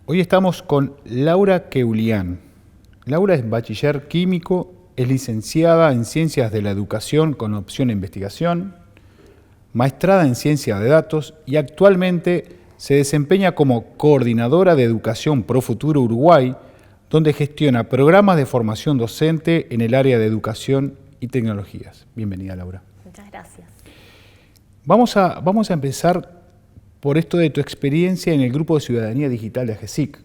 Hoy estamos con Laura Keulian. Laura es bachiller químico, es licenciada en Ciencias de la Educación con opción a investigación, maestrada en Ciencia de Datos y actualmente se desempeña como coordinadora de Educación Pro Futuro Uruguay, donde gestiona programas de formación docente en el área de educación y tecnologías. Bienvenida, Laura. Muchas gracias. Vamos a empezar por esto de tu experiencia en el Grupo de Ciudadanía Digital de AGESIC.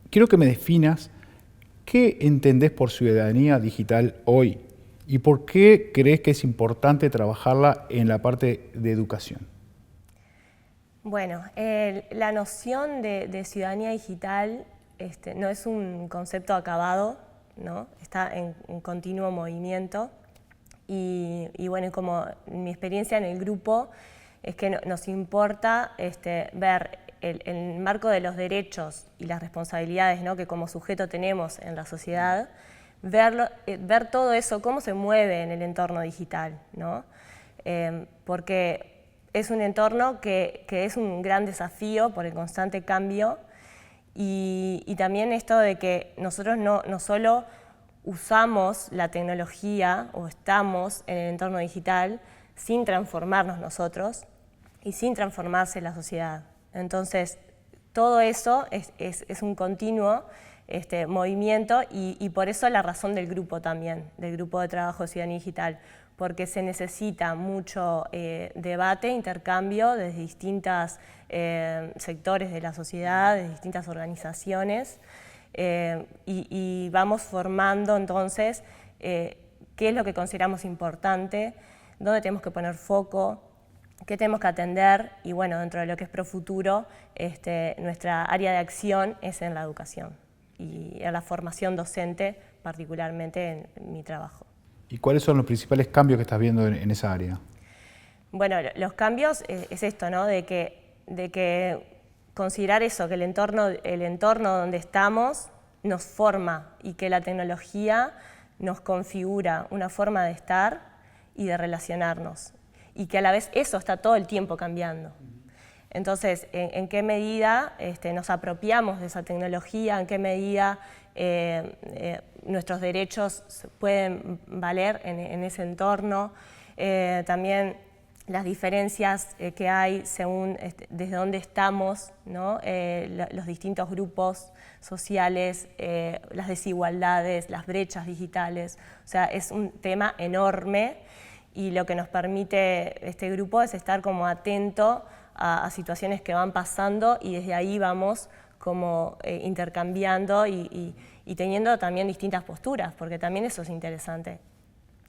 Quiero que me definas qué entendés por ciudadanía digital hoy y por qué crees que es importante trabajarla en la parte de educación. Bueno, la noción de ciudadanía digital no es un concepto acabado, ¿no? Está en continuo movimiento y bueno, como mi experiencia en el grupo es que nos importa ver el marco de los derechos y las responsabilidades, ¿no?, que como sujeto tenemos en la sociedad, ver todo eso, cómo se mueve en el entorno digital, ¿no? Porque es un entorno que es un gran desafío por el constante cambio y también esto de que nosotros no solo usamos la tecnología o estamos en el entorno digital sin transformarnos nosotros y sin transformarse la sociedad. Entonces, todo eso es un continuo movimiento y por eso la razón del grupo también, del Grupo de Trabajo de Ciudadanía Digital, porque se necesita mucho debate, intercambio desde distintos sectores de la sociedad, de distintas organizaciones, y vamos formando entonces qué es lo que consideramos importante, dónde tenemos que poner foco, qué tenemos que atender y bueno, dentro de lo que es Profuturo, nuestra área de acción es en la educación y en la formación docente, particularmente en mi trabajo. ¿Y cuáles son los principales cambios que estás viendo en esa área? Bueno, los cambios es esto, ¿no? De que considerar eso, que el entorno donde estamos nos forma y que la tecnología nos configura una forma de estar y de relacionarnos. Y que a la vez eso está todo el tiempo cambiando. Entonces, ¿en qué medida nos apropiamos de esa tecnología? ¿En qué medida nuestros derechos pueden valer en ese entorno? También las diferencias que hay según desde dónde estamos, ¿no? Los distintos grupos sociales, las desigualdades, las brechas digitales. O sea, es un tema enorme. Y lo que nos permite este grupo es estar como atento a situaciones que van pasando y desde ahí vamos como intercambiando y teniendo también distintas posturas, porque también eso es interesante,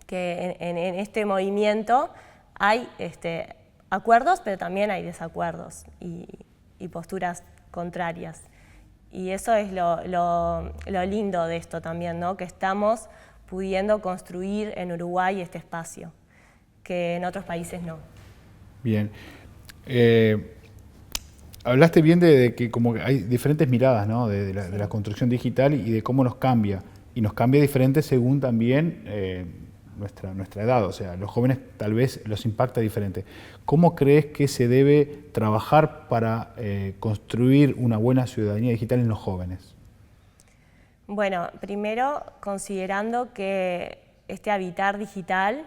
que en este movimiento hay acuerdos, pero también hay desacuerdos y posturas contrarias. Y eso es lo lindo de esto también, ¿no? Que estamos pudiendo construir en Uruguay este espacio, que en otros países no. Bien. Hablaste bien de que como hay diferentes miradas, ¿no? de la construcción digital y de cómo nos cambia. Y nos cambia diferente según también nuestra edad. O sea, los jóvenes tal vez los impacta diferente. ¿Cómo crees que se debe trabajar para construir una buena ciudadanía digital en los jóvenes? Bueno, primero considerando que este habitar digital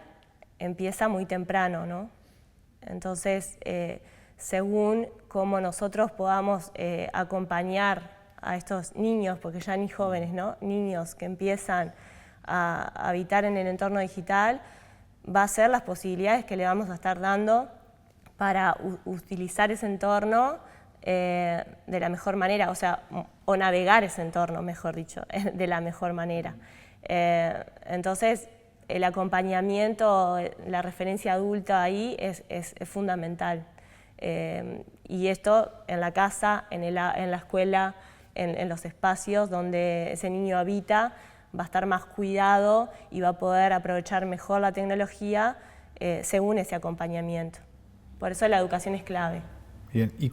empieza muy temprano, ¿no? Entonces, según cómo nosotros podamos acompañar a estos niños, porque ya ni jóvenes, ¿no? Niños que empiezan a habitar en el entorno digital, va a ser las posibilidades que le vamos a estar dando para utilizar ese entorno de la mejor manera, o navegar ese entorno, mejor dicho, de la mejor manera. Entonces, el acompañamiento, la referencia adulta ahí es fundamental. Y esto en la casa, en la escuela, en los espacios donde ese niño habita, va a estar más cuidado y va a poder aprovechar mejor la tecnología según ese acompañamiento. Por eso la educación es clave. Bien, ¿y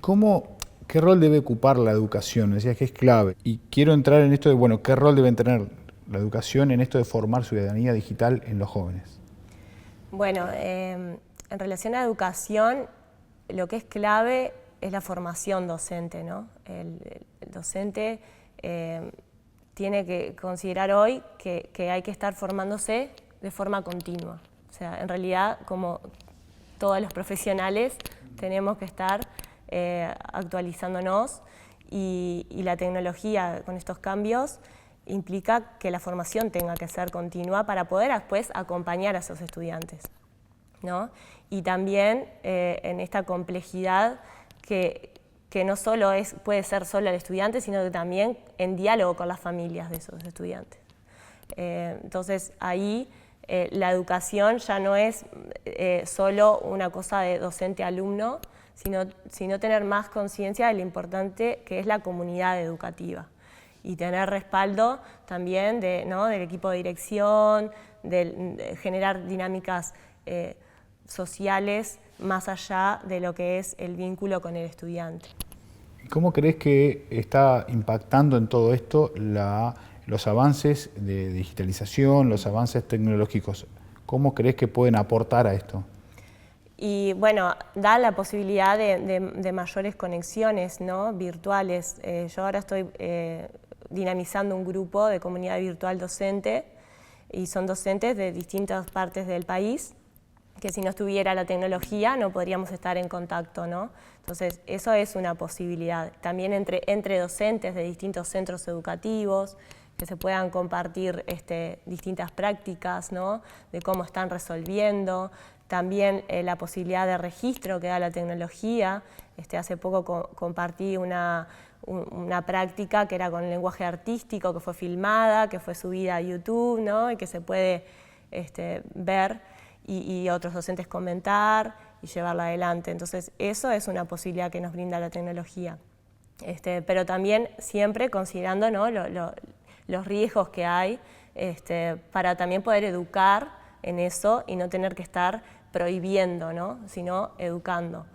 qué rol debe ocupar la educación? Decías que es clave. Y quiero entrar en esto de, bueno, ¿qué rol deben tener la educación en esto de formar ciudadanía digital en los jóvenes? Bueno, en relación a educación, lo que es clave es la formación docente, ¿no? El docente tiene que considerar hoy que hay que estar formándose de forma continua. O sea, en realidad, como todos los profesionales, tenemos que estar actualizándonos y la tecnología con estos cambios implica que la formación tenga que ser continua para poder después acompañar a esos estudiantes, ¿no? Y también en esta complejidad que no solo puede ser solo el estudiante, sino que también en diálogo con las familias de esos estudiantes. Entonces ahí la educación ya no es solo una cosa de docente-alumno, sino tener más conciencia de lo importante que es la comunidad educativa y tener respaldo también del equipo de dirección, de generar dinámicas sociales más allá de lo que es el vínculo con el estudiante. ¿Cómo crees que está impactando en todo esto los avances de digitalización, los avances tecnológicos? ¿Cómo crees que pueden aportar a esto? Y bueno, da la posibilidad de mayores conexiones, ¿no?, virtuales. Yo ahora estoy dinamizando un grupo de comunidad virtual docente y son docentes de distintas partes del país que si no estuviera la tecnología no podríamos estar en contacto, ¿no? Entonces, eso es una posibilidad. También entre docentes de distintos centros educativos, que se puedan compartir distintas prácticas, ¿no?, de cómo están resolviendo. También la posibilidad de registro que da la tecnología. Hace poco compartí una práctica que era con lenguaje artístico, que fue filmada, que fue subida a YouTube, ¿no?, y que se puede ver y otros docentes comentar y llevarla adelante. Entonces, eso es una posibilidad que nos brinda la tecnología. Pero también siempre considerando, ¿no?, los riesgos que hay para también poder educar en eso y no tener que estar prohibiendo, ¿no?, sino educando.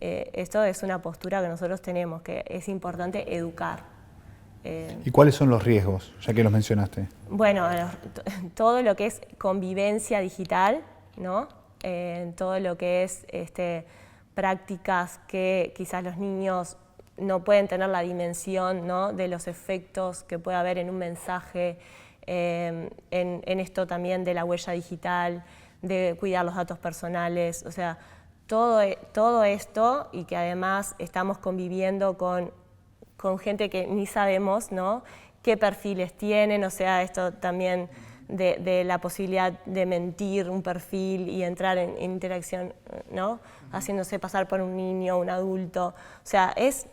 Esto es una postura que nosotros tenemos, que es importante educar. ¿Y cuáles son los riesgos, ya que los mencionaste? Bueno, todo lo que es convivencia digital, ¿no? Todo lo que es prácticas que quizás los niños no pueden tener la dimensión, ¿no?, de los efectos que puede haber en un mensaje, en esto también de la huella digital, de cuidar los datos personales, o sea, todo esto, y que además estamos conviviendo con gente que ni sabemos, ¿no?, qué perfiles tienen, o sea, esto también de la posibilidad de mentir un perfil y entrar en interacción, ¿no?, haciéndose pasar por un niño, un adulto, o sea, es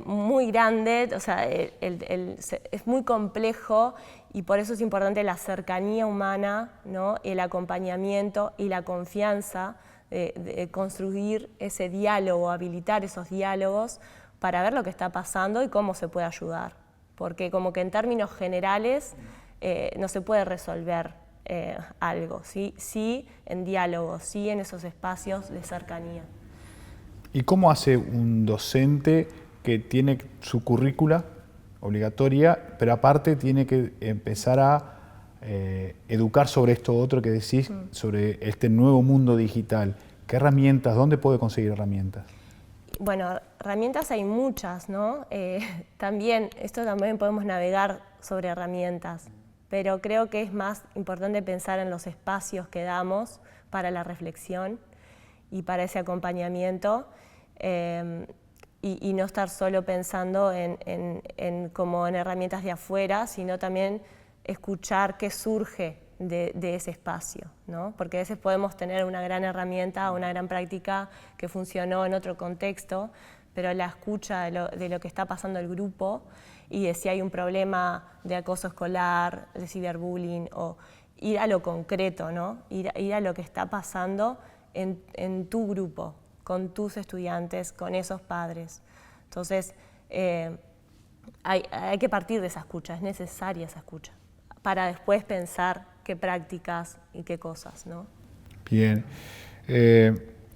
muy grande, o sea, es muy complejo y por eso es importante la cercanía humana, ¿no?, el acompañamiento y la confianza de construir ese diálogo, habilitar esos diálogos para ver lo que está pasando y cómo se puede ayudar. Porque como que en términos generales no se puede resolver algo, sí en diálogo, sí en esos espacios de cercanía. ¿Y cómo hace un docente que tiene su currícula obligatoria, pero aparte tiene que empezar a educar sobre esto otro que decís, sobre este nuevo mundo digital? ¿Qué herramientas, dónde puede conseguir herramientas? Bueno, herramientas hay muchas, ¿no? También podemos navegar sobre herramientas, pero creo que es más importante pensar en los espacios que damos para la reflexión y para ese acompañamiento, y no estar solo pensando como en herramientas de afuera, sino también escuchar qué surge de ese espacio, ¿no? Porque a veces podemos tener una gran herramienta, una gran práctica que funcionó en otro contexto, pero la escucha de lo que está pasando el grupo y de si hay un problema de acoso escolar, de ciberbullying, o ir a lo concreto, ¿no? Ir a lo que está pasando en tu grupo, con tus estudiantes, con esos padres. Entonces, hay que partir de esa escucha, es necesaria esa escucha, para después pensar qué prácticas y qué cosas, ¿no? Bien.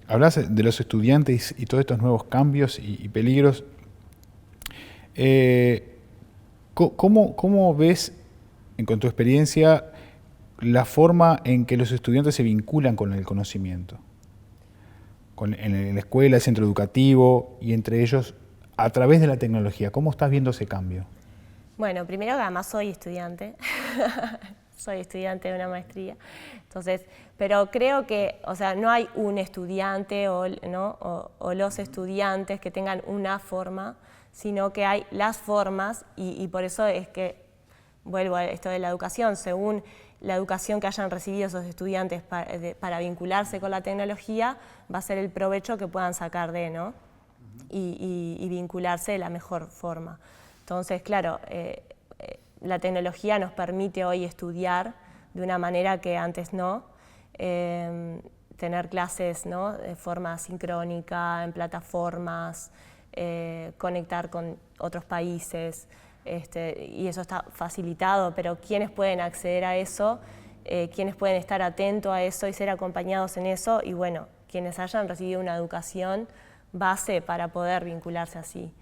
Hablas de los estudiantes y todos estos nuevos cambios y peligros. ¿Cómo ves con tu experiencia, la forma en que los estudiantes se vinculan con el conocimiento, en la escuela, el centro educativo y entre ellos a través de la tecnología. ¿Cómo estás viendo ese cambio? Bueno, primero que además soy estudiante, soy estudiante de una maestría, entonces, pero creo que, o sea, no hay un estudiante ¿no? o los estudiantes que tengan una forma, sino que hay las formas y por eso es que, vuelvo a esto de la educación, según la educación que hayan recibido esos estudiantes para vincularse con la tecnología, va a ser el provecho que puedan sacar ¿no? y vincularse de la mejor forma. Entonces, claro, la tecnología nos permite hoy estudiar de una manera que antes no, tener clases ¿no? de forma sincrónica, en plataformas, conectar con otros países, y eso está facilitado, pero ¿quiénes pueden acceder a eso? ¿Quiénes pueden estar atentos a eso y ser acompañados en eso? Y bueno, quienes hayan recibido una educación base para poder vincularse así.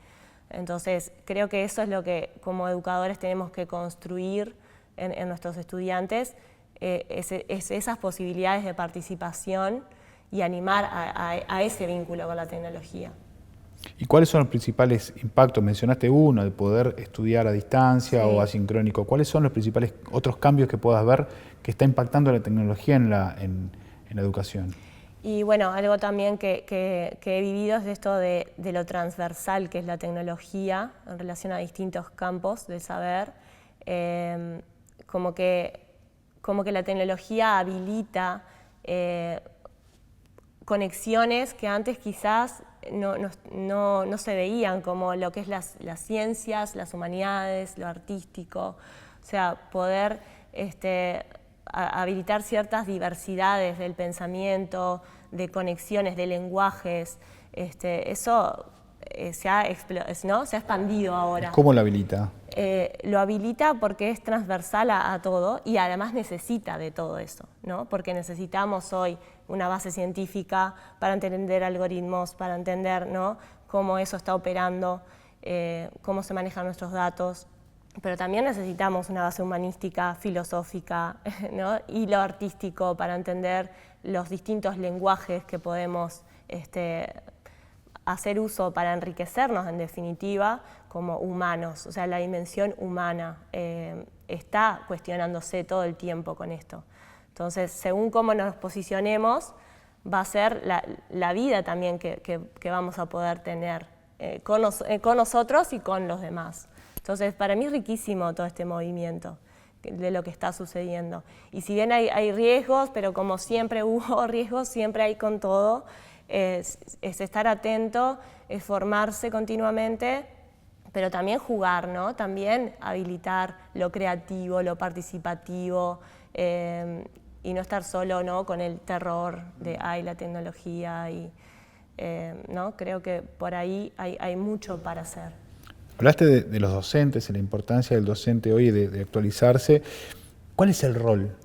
Entonces, creo que eso es lo que como educadores tenemos que construir en nuestros estudiantes, esas posibilidades de participación y animar a ese vínculo con la tecnología. ¿Y cuáles son los principales impactos? Mencionaste uno, de poder estudiar a distancia Sí. o asincrónico. ¿Cuáles son los principales otros cambios que puedas ver que está impactando la tecnología en la educación? Y bueno, algo también que he vivido es esto de lo transversal que es la tecnología en relación a distintos campos del saber, como que la tecnología habilita conexiones que antes quizás no se veían, como lo que es las ciencias, las humanidades, lo artístico, o sea, poder habilitar ciertas diversidades del pensamiento, de conexiones, de lenguajes, eso se ha expandido ahora. ¿Cómo lo habilita? Lo habilita porque es transversal a todo y además necesita de todo eso, ¿no? Porque necesitamos hoy una base científica para entender algoritmos, para entender ¿no? cómo eso está operando, cómo se manejan nuestros datos, pero también necesitamos una base humanística, filosófica ¿no? y lo artístico para entender los distintos lenguajes que podemos hacer uso para enriquecernos en definitiva como humanos, o sea, la dimensión humana está cuestionándose todo el tiempo con esto. Entonces, según cómo nos posicionemos, va a ser la vida también que vamos a poder tener con nosotros y con los demás. Entonces, para mí es riquísimo todo este movimiento de lo que está sucediendo. Y si bien hay riesgos, pero como siempre hubo riesgos, siempre hay con todo, es estar atento, es formarse continuamente, pero también jugar, ¿no? También habilitar lo creativo, lo participativo, y no estar solo ¿no? con el terror de la tecnología. ¿no? Creo que por ahí hay mucho para hacer. Hablaste de los docentes, de la importancia del docente hoy de actualizarse. ¿Cuál es el rol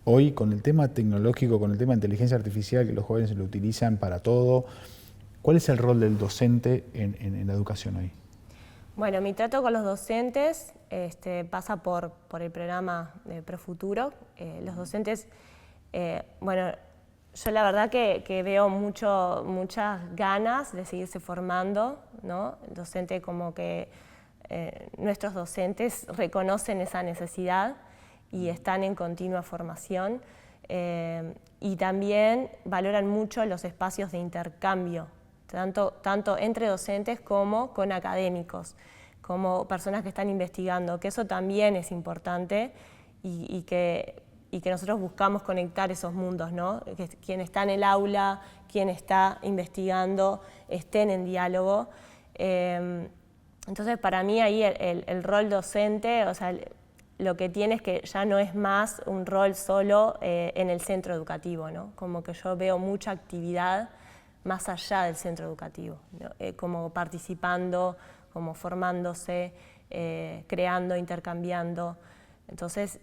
hoy con el tema tecnológico, con el tema de inteligencia artificial, que los jóvenes lo utilizan para todo? ¿Cuál es el rol del docente en la educación hoy? Bueno, mi trato con los docentes pasa por el programa de Profuturo. Los docentes, bueno, yo la verdad que veo muchas ganas de seguirse formando, ¿no? El docente como que nuestros docentes reconocen esa necesidad y están en continua formación y también valoran mucho los espacios de intercambio, tanto entre docentes como con académicos, como personas que están investigando, que eso también es importante y que nosotros buscamos conectar esos mundos, ¿no? Que quien está en el aula, quien está investigando, estén en diálogo. Entonces, para mí ahí el rol docente, o sea, lo que tiene es que ya no es más un rol solo en el centro educativo, ¿no? Como que yo veo mucha actividad más allá del centro educativo, ¿no? Como participando, como formándose, creando, intercambiando. Entonces,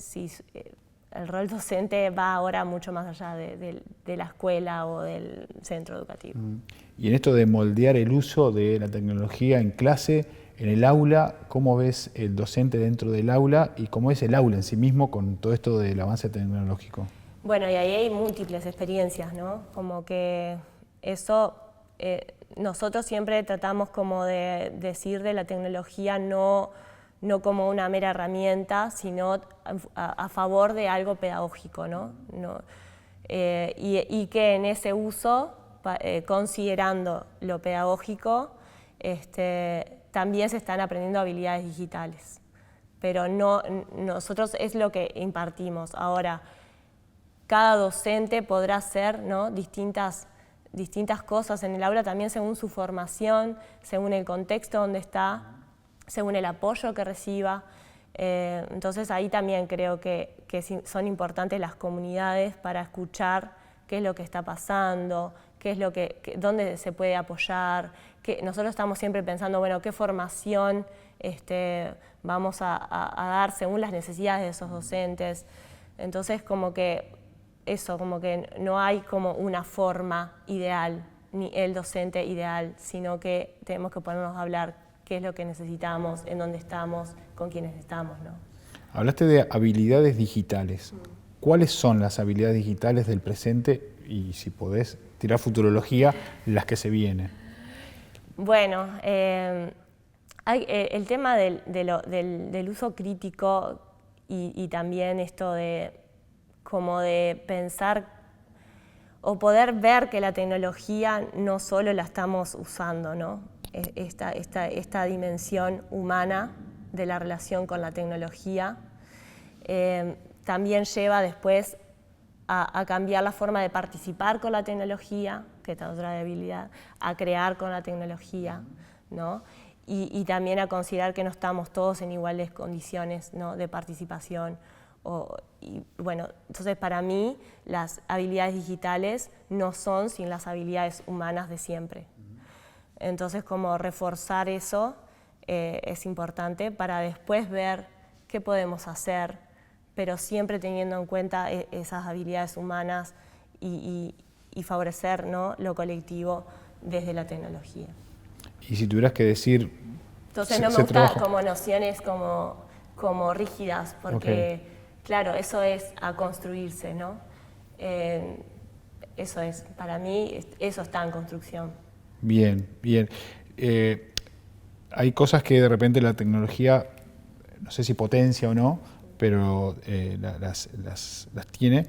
el rol docente va ahora mucho más allá de la escuela o del centro educativo. Y en esto de moldear el uso de la tecnología en clase, en el aula, ¿cómo ves el docente dentro del aula y cómo es el aula en sí mismo con todo esto del avance tecnológico? Bueno, y ahí hay múltiples experiencias, ¿no? Como que eso, nosotros siempre tratamos como de decir de la tecnología no como una mera herramienta, sino a favor de algo pedagógico, ¿no? Y que en ese uso, considerando lo pedagógico, también se están aprendiendo habilidades digitales. Pero nosotros es lo que impartimos. Ahora, cada docente podrá hacer, ¿no?, distintas cosas en el aula también según su formación, según el contexto donde está, según el apoyo que reciba. Entonces ahí también creo que son importantes las comunidades para escuchar qué es lo que está pasando, dónde se puede apoyar. Nosotros estamos siempre pensando, bueno, qué formación vamos a dar según las necesidades de esos docentes. Entonces como que no hay como una forma ideal, ni el docente ideal, sino que tenemos que ponernos a hablar qué es lo que necesitamos, en dónde estamos, con quiénes estamos, ¿no? Hablaste de habilidades digitales. ¿Cuáles son las habilidades digitales del presente y, si podés tirar futurología, las que se vienen? Bueno, hay el tema del uso crítico y también esto de pensar o poder ver que la tecnología no solo la estamos usando, ¿no? Esta dimensión humana de la relación con la tecnología también lleva después a cambiar la forma de participar con la tecnología, que es otra debilidad, a crear con la tecnología, ¿no? Y también a considerar que no estamos todos en iguales condiciones, ¿no?, de participación. Bueno, entonces para mí las habilidades digitales no son sin las habilidades humanas de siempre. Entonces como reforzar eso es importante para después ver qué podemos hacer, pero siempre teniendo en cuenta esas habilidades humanas y favorecer, ¿no?, lo colectivo desde la tecnología. Y si tuvieras que decir... Entonces no me gusta como nociones como rígidas, porque claro, eso es a construirse, ¿no? Eso es, para mí, eso está en construcción. Bien, bien. Hay cosas que de repente la tecnología, no sé si potencia o no, pero las tiene,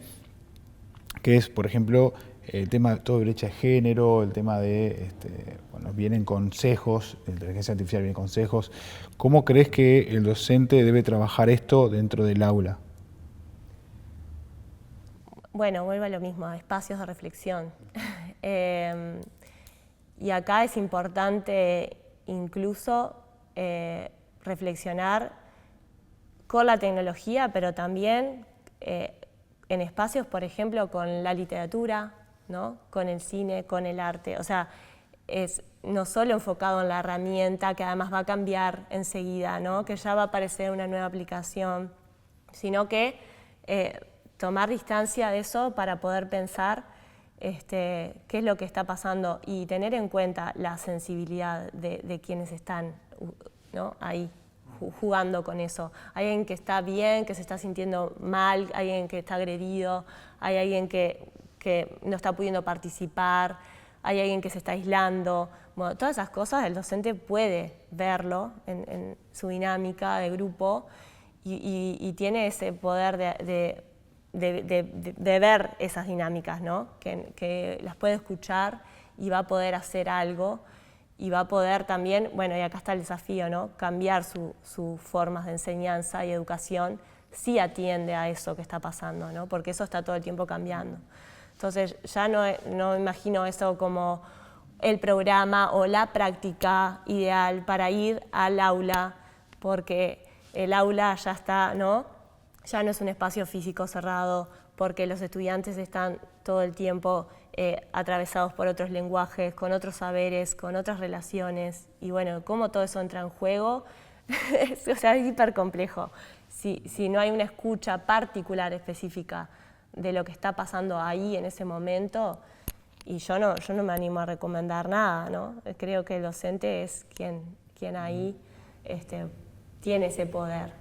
que es, por ejemplo, el tema de todo brecha de género, el tema de, bueno, vienen consejos, la inteligencia artificial viene consejos. ¿Cómo crees que el docente debe trabajar esto dentro del aula? Bueno, vuelvo a lo mismo, a espacios de reflexión. Y acá es importante incluso reflexionar con la tecnología, pero también en espacios, por ejemplo, con la literatura, ¿no?, con el cine, con el arte. O sea, es no solo enfocado en la herramienta, que además va a cambiar enseguida, ¿no?, que ya va a aparecer una nueva aplicación, sino que tomar distancia de eso para poder pensar qué es lo que está pasando y tener en cuenta la sensibilidad de quienes están, ¿no?, ahí jugando con eso. Hay alguien que está bien, que se está sintiendo mal, hay alguien que está agredido, hay alguien que no está pudiendo participar, hay alguien que se está aislando. Bueno, todas esas cosas el docente puede verlo en su dinámica de grupo y tiene ese poder de ver esas dinámicas, ¿no?, que las puede escuchar y va a poder hacer algo y va a poder también, bueno, y acá está el desafío, ¿no?, cambiar sus formas de enseñanza y educación si atiende a eso que está pasando, ¿no?, porque eso está todo el tiempo cambiando. Entonces ya no imagino eso como el programa o la práctica ideal para ir al aula, porque el aula ya está, ¿no?, ya no es un espacio físico cerrado, porque los estudiantes están todo el tiempo atravesados por otros lenguajes, con otros saberes, con otras relaciones, y bueno, cómo todo eso entra en juego, o sea, es hiper complejo. si no hay una escucha particular, específica de lo que está pasando ahí en ese momento, y yo no me animo a recomendar nada, ¿no? Creo que el docente es quien ahí tiene ese poder.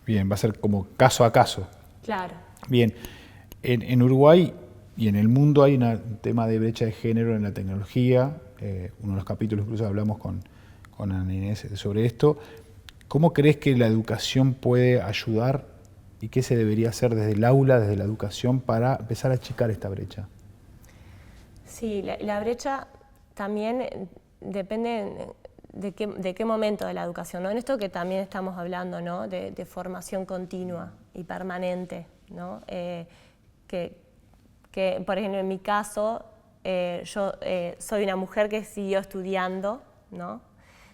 Bien, va a ser como caso a caso. Claro. Bien, en Uruguay y en el mundo hay un tema de brecha de género en la tecnología. Uno de los capítulos incluso hablamos con Ana Inés sobre esto. ¿Cómo crees que la educación puede ayudar y qué se debería hacer desde el aula, desde la educación, para empezar a achicar esta brecha? Sí, la brecha también depende de qué momento de la educación, ¿no? En esto que también estamos hablando, ¿no? de formación continua y permanente, ¿no? Que, por ejemplo, en mi caso, yo soy una mujer que siguió estudiando, ¿no?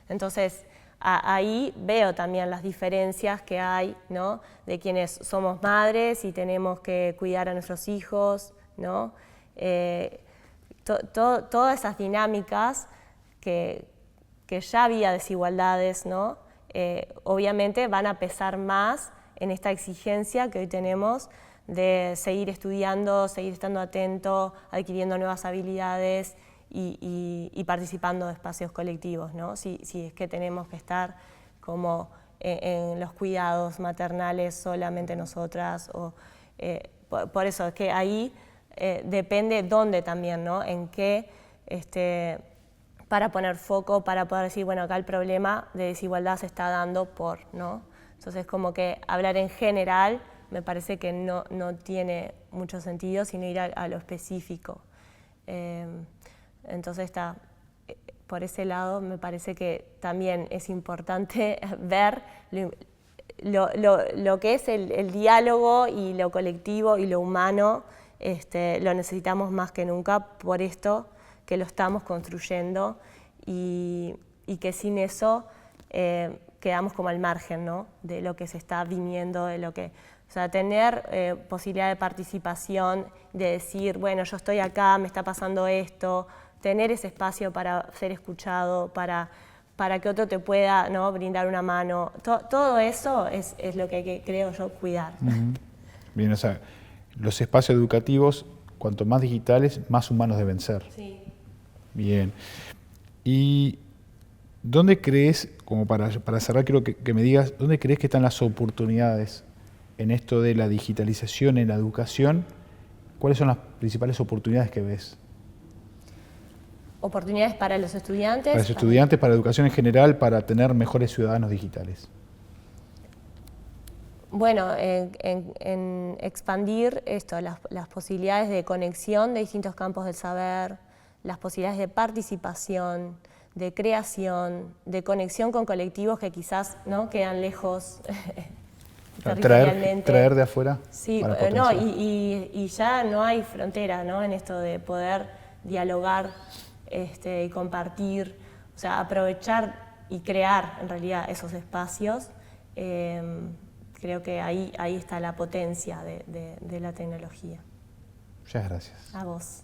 Entonces, ahí veo también las diferencias que hay, ¿no? De quienes somos madres y tenemos que cuidar a nuestros hijos, ¿no? Todas esas dinámicas que ya había desigualdades, ¿no? Obviamente van a pesar más en esta exigencia que hoy tenemos de seguir estudiando, seguir estando atento, adquiriendo nuevas habilidades y participando de espacios colectivos, ¿no? Si es que tenemos que estar como en los cuidados maternales solamente nosotras. Por eso es que ahí depende dónde también, ¿no? En qué, para poner foco, para poder decir, bueno, acá el problema de desigualdad se está dando por, ¿no? Entonces, como que hablar en general me parece que no tiene mucho sentido, sino ir a lo específico. Entonces, por ese lado, me parece que también es importante ver lo que es el diálogo y lo colectivo y lo humano. Lo necesitamos más que nunca por esto que lo estamos construyendo y que sin eso quedamos como al margen, ¿no? De lo que se está viniendo, de lo que... O sea, tener posibilidad de participación, de decir, bueno, yo estoy acá, me está pasando esto, tener ese espacio para ser escuchado, para que otro te pueda, ¿no? brindar una mano. Todo eso es lo que hay que, creo yo, cuidar. Bien, o sea, los espacios educativos, cuanto más digitales, más humanos deben ser. Sí. Bien. ¿Y dónde crees, como para cerrar, quiero que me digas, dónde crees que están las oportunidades en esto de la digitalización en la educación? ¿Cuáles son las principales oportunidades que ves? ¿Oportunidades para los estudiantes? Para los estudiantes, para la educación en general, para tener mejores ciudadanos digitales. Bueno, en expandir esto, las posibilidades de conexión de distintos campos del saber, las posibilidades de participación, de creación, de conexión con colectivos que quizás no quedan lejos territorialmente. Traer de afuera. Sí, no, y ya no hay frontera, ¿no? En esto de poder dialogar y compartir, o sea, aprovechar y crear en realidad esos espacios. Creo que ahí está la potencia de la tecnología. Muchas gracias. A vos.